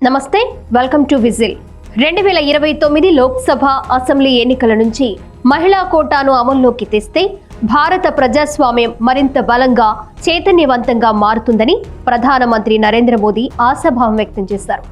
నమస్తే, welcome to whistle. 2029 Lok Sabha assembly ఎన్నికల నుంచి మహిళా కోటాను అమల్లోకి తెస్తే భారత ప్రజాస్వామ్యం మరింత బలంగా చైతన్యవంతంగా మారుతుందని ప్రధానమంత్రి నరేంద్ర మోదీ ఆశాభావం వ్యక్తం చేశారు.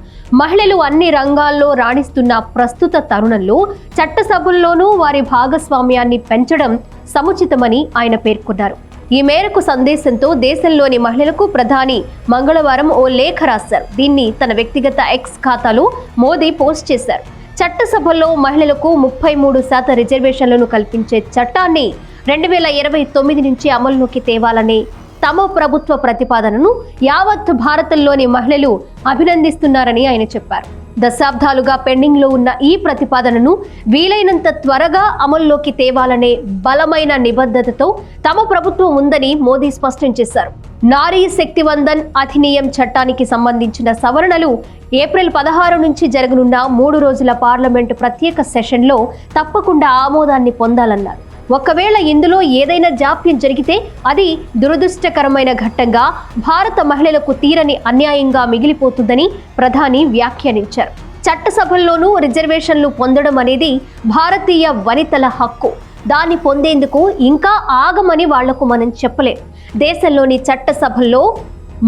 మహిళలు అన్ని రంగాల్లో రాణిస్తున్న ప్రస్తుత తరుణంలో చట్టసభల్లోనూ వారి భాగస్వామ్యాన్ని పెంచడం సముచితమని ఆయన పేర్కొన్నారు. ఈ మేరకు సందేశంతో దేశంలోని మహిళలకు ప్రధాని మంగళవారం ఓ లేఖ రాశారు. దీన్ని తన వ్యక్తిగత ఎక్స్ ఖాతాలో మోదీ పోస్ట్ చేశారు. చట్టసభల్లో మహిళలకు 33% రిజర్వేషన్లను కల్పించే చట్టాన్ని 2029 నుంచి అమల్లోకి తేవాలనే తమ ప్రభుత్వ ప్రతిపాదనను యావత్ భారతంలోని మహిళలు అభినందిస్తున్నారని ఆయన చెప్పారు. దశాబ్దాలుగా పెండింగ్ లో ఉన్న ఈ ప్రతిపాదనను వీలైనంత త్వరగా అమల్లోకి తేవాలనే బలమైన నిబద్ధతతో తమ ప్రభుత్వం ఉందని మోదీ స్పష్టం చేశారు. నారీ శక్తి వందన్ అధినియం చట్టానికి సంబంధించిన సవరణలు ఏప్రిల్ 16 నుంచి జరగనున్న 3 రోజుల పార్లమెంటు ప్రత్యేక సెషన్లో తప్పకుండా ఆమోదాన్ని పొందాలన్నారు. ఒకవేళ ఇందులో ఏదైనా జాప్యం జరిగితే అది దురదృష్టకరమైన ఘట్టంగా భారత మహిళలకు తీరని అన్యాయంగా మిగిలిపోతుందని ప్రధాని వ్యాఖ్యానించారు. చట్టసభల్లోనూ రిజర్వేషన్లు పొందడం అనేది భారతీయ వనితల హక్కు. దాన్ని పొందేందుకు ఇంకా ఆగమని వాళ్లకు మనం చెప్పలేం. దేశంలోని చట్టసభల్లో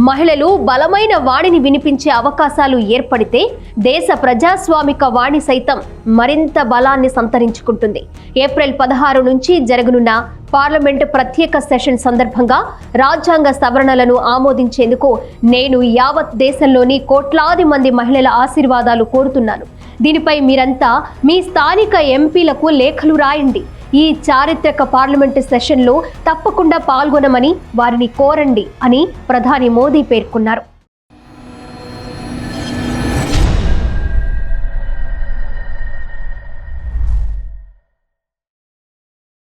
మహిళలు బలమైన వాణిని వినిపించే అవకాశాలు ఏర్పడితే దేశ ప్రజాస్వామిక వాణి సైతం మరింత బలాన్ని సంతరించుకుంటుంది. ఏప్రిల్ 16 నుంచి జరగనున్న పార్లమెంటు ప్రత్యేక సెషన్ సందర్భంగా రాజ్యాంగ సవరణలను ఆమోదించేందుకు నేను యావత్ దేశంలోని కోట్లాది మంది మహిళల ఆశీర్వాదాలు కోరుతున్నాను. దీనిపై మీరంతా మీ స్థానిక ఎంపీలకు లేఖలు రాయండి. ఈ చారిత్రక పార్లమెంటు సెషన్లో తప్పకుండా పాల్గొనమని వారిని కోరండి అని ప్రధాని మోదీ పేర్కొన్నారు.